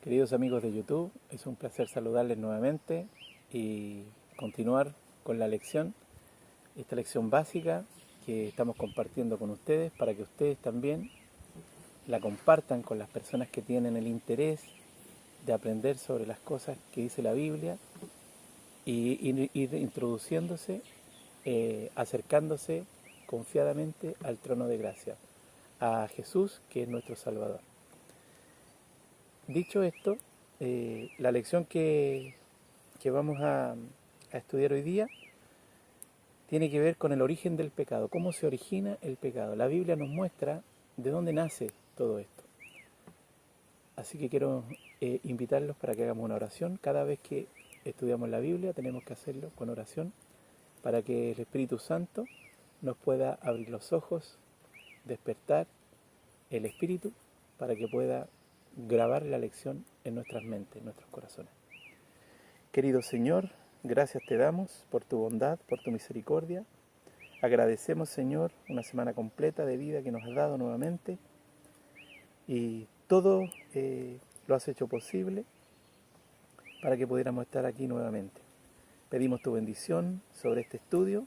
Queridos amigos de YouTube, es un placer saludarles nuevamente y continuar con la lección, esta lección básica que estamos compartiendo con ustedes para que ustedes también la compartan con las personas que tienen el interés de aprender sobre las cosas que dice la Biblia y ir introduciéndose, acercándose confiadamente al trono de gracia, a Jesús, que es nuestro Salvador. Dicho esto, la lección que vamos a estudiar hoy día tiene que ver con el origen del pecado, cómo se origina el pecado. La Biblia nos muestra de dónde nace todo esto. Así que quiero invitarlos para que hagamos una oración. Cada vez que estudiamos la Biblia tenemos que hacerlo con oración para que el Espíritu Santo nos pueda abrir los ojos, despertar el Espíritu para que pueda grabar la lección en nuestras mentes, en nuestros corazones. Querido Señor, gracias te damos por tu bondad, por tu misericordia. Agradecemos, Señor, una semana completa de vida que nos has dado nuevamente y todo lo has hecho posible para que pudiéramos estar aquí nuevamente. Pedimos tu bendición sobre este estudio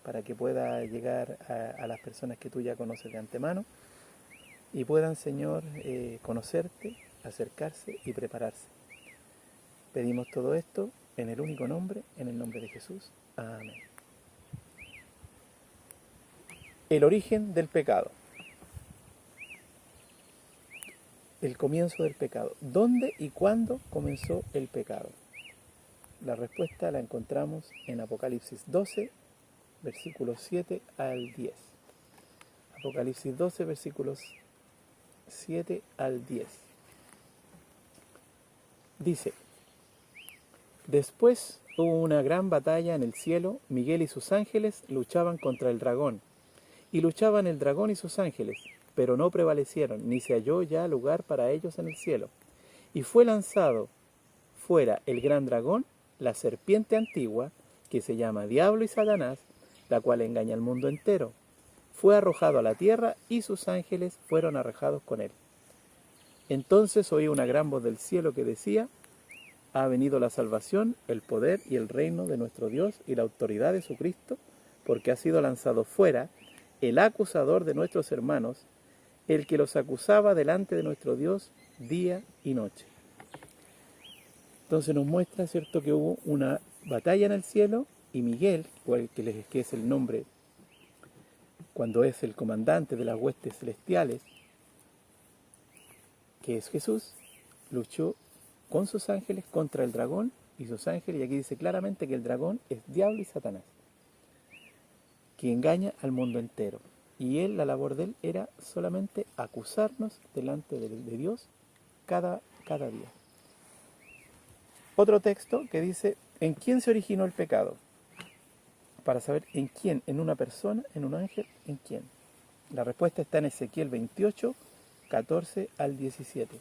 para que pueda llegar a las personas que tú ya conoces de antemano y puedan, Señor, conocerte, acercarse y prepararse. Pedimos todo esto en el único nombre, en el nombre de Jesús. Amén. El origen del pecado. El comienzo del pecado. ¿Dónde y cuándo comenzó el pecado? La respuesta la encontramos en Apocalipsis 12, versículos 7 al 10. Apocalipsis 12, versículos 7 al 10. Dice: Después hubo una gran batalla en el cielo. Miguel y sus ángeles luchaban contra el dragón. Y luchaban el dragón y sus ángeles, pero no prevalecieron, ni se halló ya lugar para ellos en el cielo. Y fue lanzado fuera el gran dragón, la serpiente antigua, que se llama Diablo y Satanás, la cual engaña al mundo entero. Fue arrojado a la tierra y sus ángeles fueron arrojados con él. Entonces oí una gran voz del cielo que decía: Ha venido la salvación, el poder y el reino de nuestro Dios y la autoridad de su Cristo, porque ha sido lanzado fuera el acusador de nuestros hermanos, el que los acusaba delante de nuestro Dios día y noche. Entonces nos muestra, ¿cierto?, que hubo una batalla en el cielo y Miguel, que es el nombre cuando es el comandante de las huestes celestiales, que es Jesús, luchó con sus ángeles contra el dragón y sus ángeles, y aquí dice claramente que el dragón es Diablo y Satanás, que engaña al mundo entero. Y él, la labor de él era solamente acusarnos delante de Dios cada día. Otro texto que dice: ¿en quién se originó el pecado? Para saber en quién, en una persona, en un ángel, ¿en quién? La respuesta está en Ezequiel 28, 14 al 17.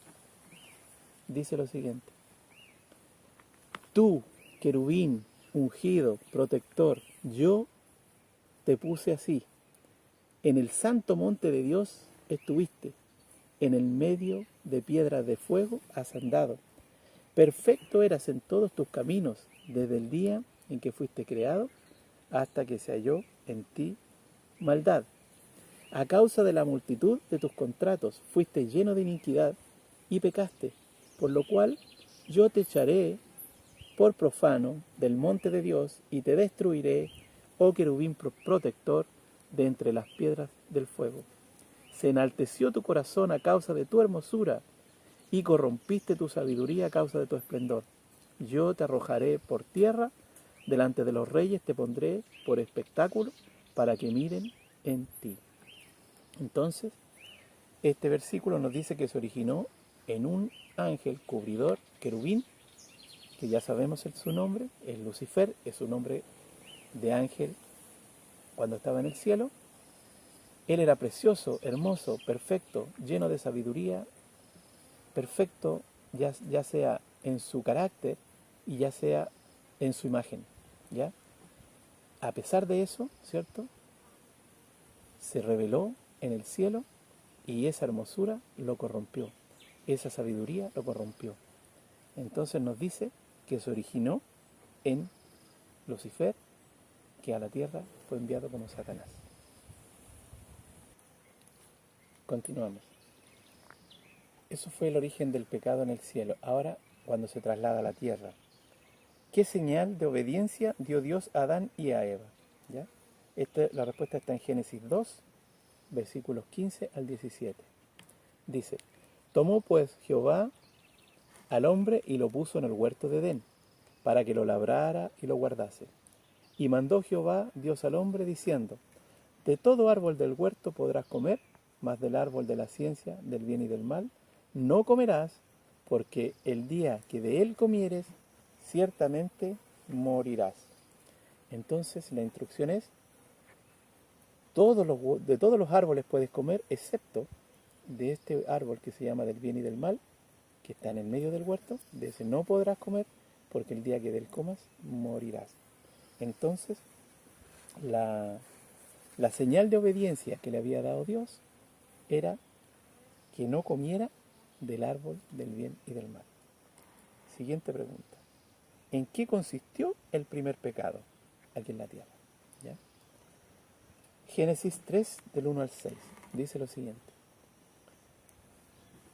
Dice lo siguiente: Tú, querubín, ungido, protector, yo te puse así. En el santo monte de Dios estuviste, en el medio de piedras de fuego has andado. Perfecto eras en todos tus caminos, desde el día en que fuiste creado, hasta que se halló en ti maldad. A causa de la multitud de tus contratos, fuiste lleno de iniquidad y pecaste, por lo cual yo te echaré por profano del monte de Dios y te destruiré, oh querubín protector, de entre las piedras del fuego. Se enalteció tu corazón a causa de tu hermosura y corrompiste tu sabiduría a causa de tu esplendor. Yo te arrojaré por tierra, delante de los reyes te pondré por espectáculo para que miren en ti. Entonces, este versículo nos dice que se originó en un ángel cubridor, querubín, que ya sabemos su nombre, es Lucifer, es su nombre de ángel cuando estaba en el cielo. Él era precioso, hermoso, perfecto, lleno de sabiduría, perfecto ya sea en su carácter y ya sea en su imagen, ¿ya? A pesar de eso, ¿cierto?, se reveló en el cielo y esa hermosura lo corrompió, esa sabiduría lo corrompió. Entonces nos dice que se originó en Lucifer, que a la tierra fue enviado como Satanás. Continuamos. Eso fue el origen del pecado en el cielo. Ahora, cuando se traslada a la tierra, ¿qué señal de obediencia dio Dios a Adán y a Eva? ¿Ya? La respuesta está en Génesis 2, versículos 15 al 17. Dice, tomó pues Jehová al hombre y lo puso en el huerto de Edén, para que lo labrara y lo guardase. Y mandó Jehová Dios al hombre diciendo, de todo árbol del huerto podrás comer, mas del árbol de la ciencia, del bien y del mal, no comerás, porque el día que de él comieres, ciertamente morirás. Entonces la instrucción es, de todos los árboles puedes comer, excepto de este árbol que se llama del bien y del mal, que está en el medio del huerto, de ese no podrás comer, porque el día que de él comas, morirás. Entonces, la señal de obediencia que le había dado Dios era que no comiera del árbol del bien y del mal. Siguiente pregunta. ¿En qué consistió el primer pecado aquí en la tierra? ¿Ya? Génesis 3, del 1 al 6, dice lo siguiente.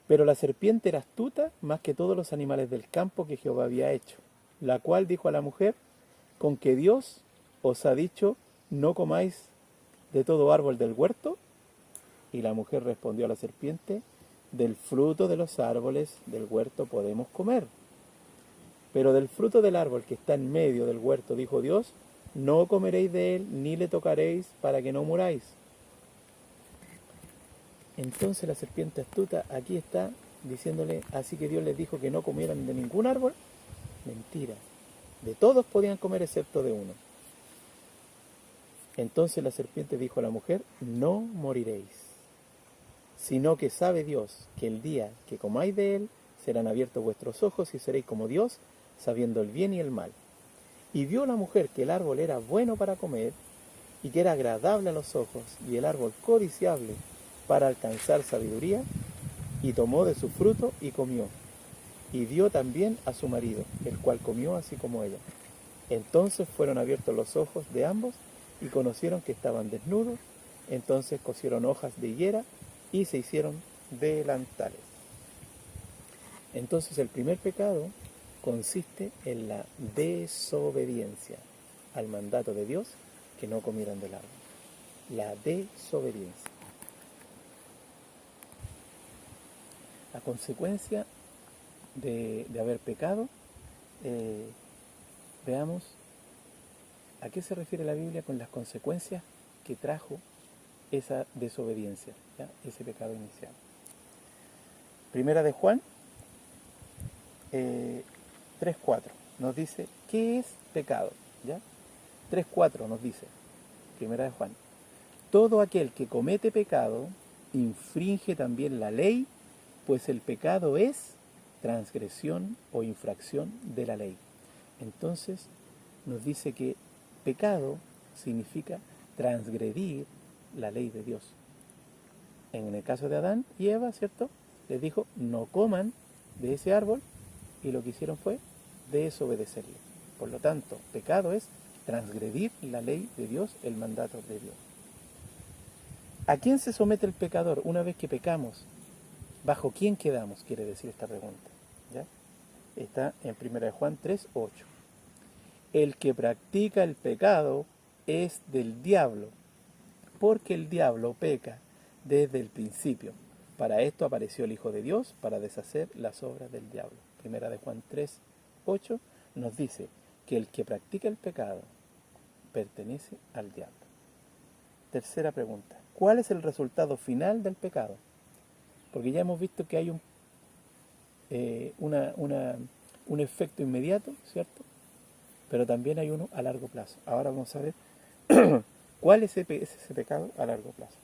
Pero la serpiente era astuta más que todos los animales del campo que Jehová había hecho, la cual dijo a la mujer, con que Dios os ha dicho, no comáis de todo árbol del huerto. Y la mujer respondió a la serpiente, del fruto de los árboles del huerto podemos comer. Pero del fruto del árbol que está en medio del huerto, dijo Dios, no comeréis de él, ni le tocaréis, para que no muráis. Entonces la serpiente astuta aquí está diciéndole, así que Dios les dijo que no comieran de ningún árbol. Mentira. De todos podían comer excepto de uno. Entonces la serpiente dijo a la mujer, no moriréis, sino que sabe Dios que el día que comáis de él, serán abiertos vuestros ojos y seréis como Dios, sabiendo el bien y el mal. Y vio la mujer que el árbol era bueno para comer, y que era agradable a los ojos, y el árbol codiciable para alcanzar sabiduría, y tomó de su fruto y comió, y dio también a su marido, el cual comió así como ella. Entonces fueron abiertos los ojos de ambos, y conocieron que estaban desnudos. Entonces cosieron hojas de higuera, y se hicieron delantales. Entonces el primer pecado consiste en la desobediencia al mandato de Dios, que no comieran del árbol. La desobediencia. La consecuencia de haber pecado, veamos a qué se refiere la Biblia con las consecuencias que trajo esa desobediencia, ¿ya? Ese pecado inicial. Primera de Juan 3.4 nos dice, ¿qué es pecado? ¿Ya? 3.4 nos dice, Primera de Juan, todo aquel que comete pecado infringe también la ley, pues el pecado es transgresión o infracción de la ley. Entonces nos dice que pecado significa transgredir la ley de Dios. En el caso de Adán y Eva, ¿cierto? Les dijo, no coman de ese árbol, y lo que hicieron fue desobedecerle. Por lo tanto, pecado es transgredir la ley de Dios, el mandato de Dios. ¿A quién se somete el pecador una vez que pecamos? ¿Bajo quién quedamos? Quiere decir esta pregunta. ¿Ya? Está en 1 Juan 3.8. El que practica el pecado es del diablo, porque el diablo peca desde el principio. Para esto apareció el Hijo de Dios, para deshacer las obras del diablo. 1 Juan 3.8 nos dice que el que practica el pecado pertenece al diablo. Tercera pregunta. ¿Cuál es el resultado final del pecado? Porque ya hemos visto que hay un efecto inmediato, ¿cierto? Pero también hay uno a largo plazo. Ahora vamos a ver cuál es ese pecado a largo plazo.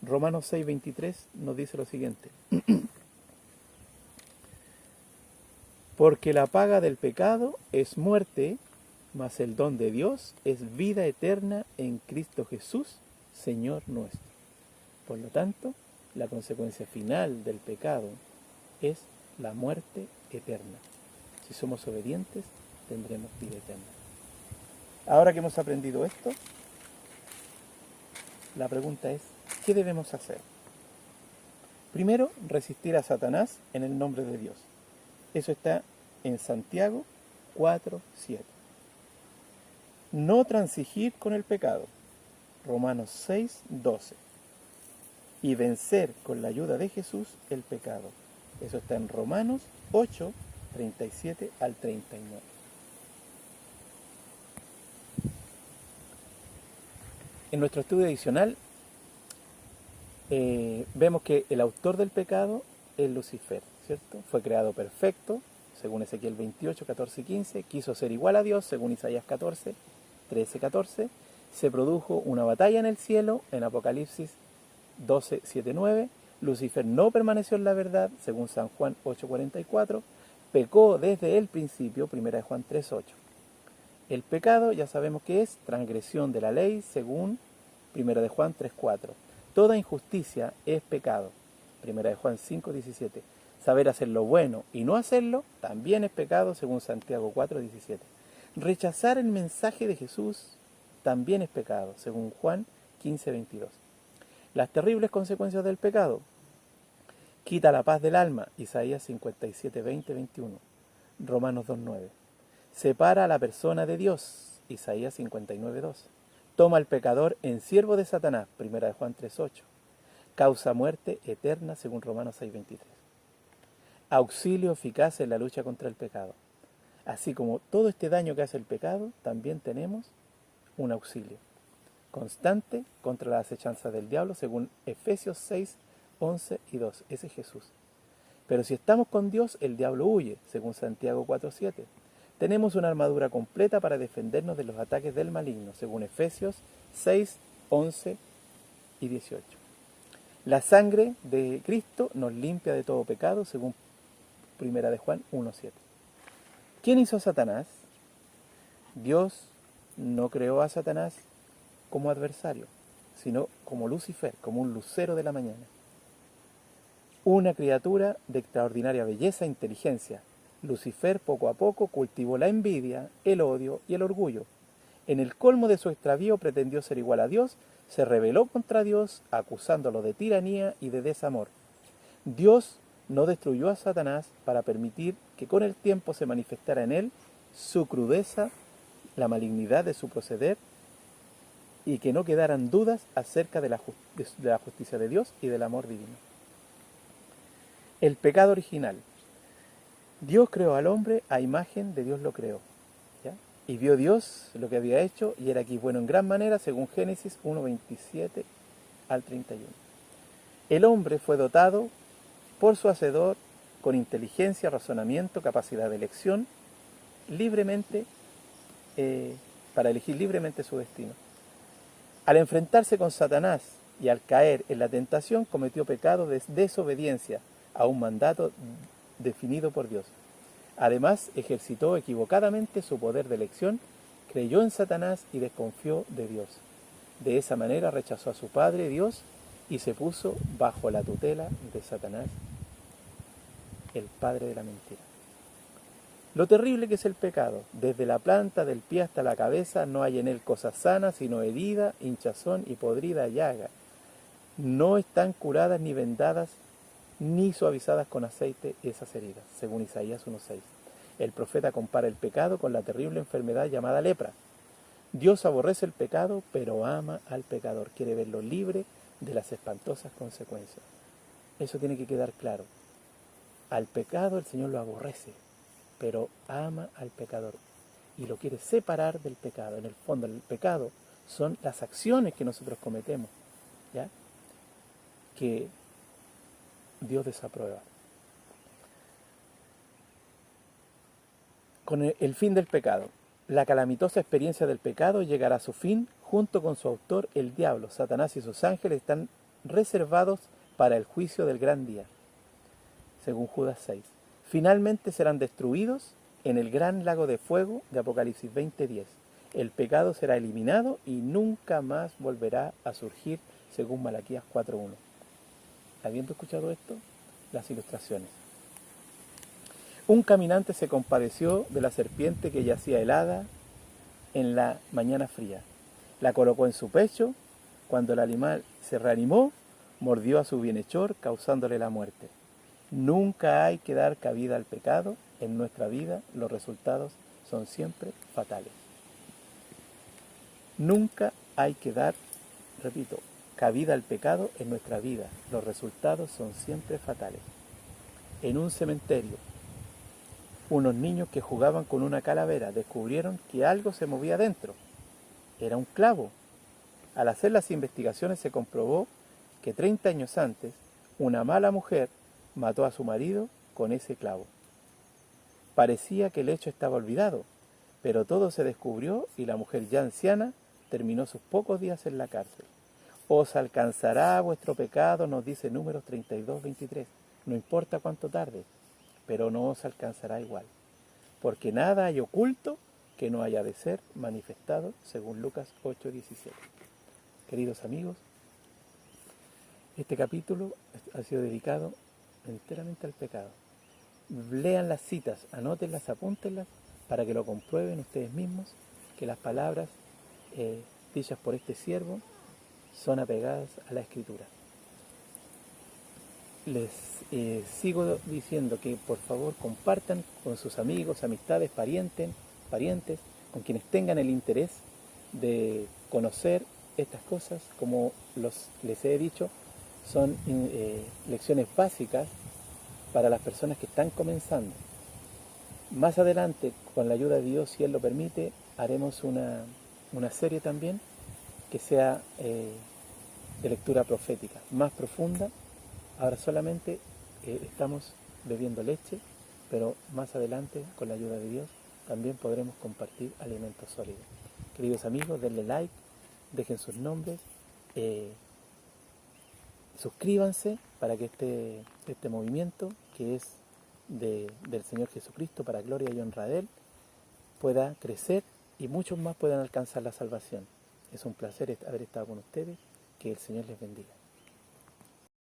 Romanos 6.23 nos dice lo siguiente. Porque la paga del pecado es muerte, mas el don de Dios es vida eterna en Cristo Jesús, Señor nuestro. Por lo tanto, la consecuencia final del pecado es la muerte eterna. Si somos obedientes, tendremos vida eterna. Ahora que hemos aprendido esto, la pregunta es, ¿qué debemos hacer? Primero, resistir a Satanás en el nombre de Dios. Eso está en Santiago 4:7. No transigir con el pecado. Romanos 6:12. Y vencer con la ayuda de Jesús el pecado. Eso está en Romanos 8:37 al 39. En nuestro estudio adicional vemos que el autor del pecado es Lucifer, ¿cierto? Fue creado perfecto, según Ezequiel 28, 14 y 15, quiso ser igual a Dios, según Isaías 14, 13, 14, se produjo una batalla en el cielo, en Apocalipsis 12, 7, 9, Lucifer no permaneció en la verdad, según San Juan 8, 44, pecó desde el principio, 1 Juan 3, 8. El pecado ya sabemos que es transgresión de la ley, según 1 Juan 3, 4. Toda injusticia es pecado, 1 Juan 5, 17. Saber hacer lo bueno y no hacerlo también es pecado, según Santiago 4, 17. Rechazar el mensaje de Jesús también es pecado, según Juan 15, 22. Las terribles consecuencias del pecado: quita la paz del alma, Isaías 57, 20, 21, Romanos 2, 9. Separa a la persona de Dios, Isaías 59, 2. Toma al pecador en siervo de Satanás, 1 Juan 3, 8. Causa muerte eterna, según Romanos 6, 23. Auxilio eficaz en la lucha contra el pecado. Así como todo este daño que hace el pecado, también tenemos un auxilio constante contra la acechanza del diablo, según Efesios 6, 11 y 2. Ese es Jesús. Pero si estamos con Dios, el diablo huye, según Santiago 4, 7. Tenemos una armadura completa para defendernos de los ataques del maligno, según Efesios 6, 11 y 18. La sangre de Cristo nos limpia de todo pecado, según 1 Juan 1, 7. ¿Quién hizo a Satanás? Dios no creó a Satanás como adversario, sino como Lucifer, como un lucero de la mañana. Una criatura de extraordinaria belleza e inteligencia. Lucifer poco a poco cultivó la envidia, el odio y el orgullo. En el colmo de su extravío pretendió ser igual a Dios, se rebeló contra Dios, acusándolo de tiranía y de desamor. Dios no destruyó a Satanás para permitir que con el tiempo se manifestara en él su crudeza, la malignidad de su proceder, y que no quedaran dudas acerca de la justicia de Dios y del amor divino. El pecado original. Dios creó al hombre, a imagen de Dios lo creó, ¿ya? Y vio Dios lo que había hecho, y era aquí bueno en gran manera, según Génesis 1, 27 al 31. El hombre fue dotado por su Hacedor con inteligencia, razonamiento, capacidad de elección, libremente, para elegir libremente su destino. Al enfrentarse con Satanás y al caer en la tentación, cometió pecado de desobediencia a un mandato definido por Dios. Además, ejercitó equivocadamente su poder de elección, creyó en Satanás y desconfió de Dios. De esa manera rechazó a su Padre Dios y se puso bajo la tutela de Satanás, el padre de la mentira. Lo terrible que es el pecado: desde la planta del pie hasta la cabeza no hay en él cosa sana, sino herida, hinchazón y podrida llaga. No están curadas ni vendadas ni suavizadas con aceite esas heridas, según Isaías 1:6. El profeta compara el pecado con la terrible enfermedad llamada lepra. Dios aborrece el pecado, pero ama al pecador, quiere verlo libre de las espantosas consecuencias. Eso tiene que quedar claro. Al pecado el Señor lo aborrece, pero ama al pecador y lo quiere separar del pecado. En el fondo, el pecado son las acciones que nosotros cometemos, ¿ya?, que Dios desaprueba. Con el fin del pecado. La calamitosa experiencia del pecado llegará a su fin junto con su autor, el diablo. Satanás y sus ángeles están reservados para el juicio del gran día, según Judas 6. Finalmente serán destruidos en el gran lago de fuego de Apocalipsis 20:10. El pecado será eliminado y nunca más volverá a surgir, según Malaquías 4:1. Habiendo escuchado esto, las ilustraciones. Un caminante se compadeció de la serpiente que yacía helada en la mañana fría. La colocó en su pecho. Cuando el animal se reanimó, mordió a su bienhechor, causándole la muerte. Nunca hay que dar cabida al pecado. En nuestra vida los resultados son siempre fatales. Nunca hay que dar, repito, cabida al pecado en nuestra vida. Los resultados son siempre fatales. En un cementerio, unos niños que jugaban con una calavera descubrieron que algo se movía dentro. Era un clavo. Al hacer las investigaciones se comprobó que 30 años antes, una mala mujer mató a su marido con ese clavo. Parecía que el hecho estaba olvidado, pero todo se descubrió y la mujer ya anciana terminó sus pocos días en la cárcel. Os alcanzará vuestro pecado, nos dice Números 32:23. No importa cuánto tarde, pero no os alcanzará igual. Porque nada hay oculto que no haya de ser manifestado, según Lucas 8:17. Queridos amigos, este capítulo ha sido dedicado enteramente al pecado. Lean las citas, anótenlas, apúntenlas, para que lo comprueben ustedes mismos, que las palabras dichas por este siervo son apegadas a la Escritura. Les sigo diciendo que por favor compartan con sus amigos, amistades, parientes, con quienes tengan el interés de conocer estas cosas. Como les he dicho, son lecciones básicas para las personas que están comenzando. Más adelante, con la ayuda de Dios, si Él lo permite, haremos una serie también que sea de lectura profética, más profunda. Ahora solamente estamos bebiendo leche, pero más adelante, con la ayuda de Dios, también podremos compartir alimentos sólidos. Queridos amigos, denle like, dejen sus nombres, suscríbanse para que este movimiento, que es del Señor Jesucristo, para gloria y honra de Él, pueda crecer y muchos más puedan alcanzar la salvación. Es un placer haber estado con ustedes. Que el Señor les bendiga.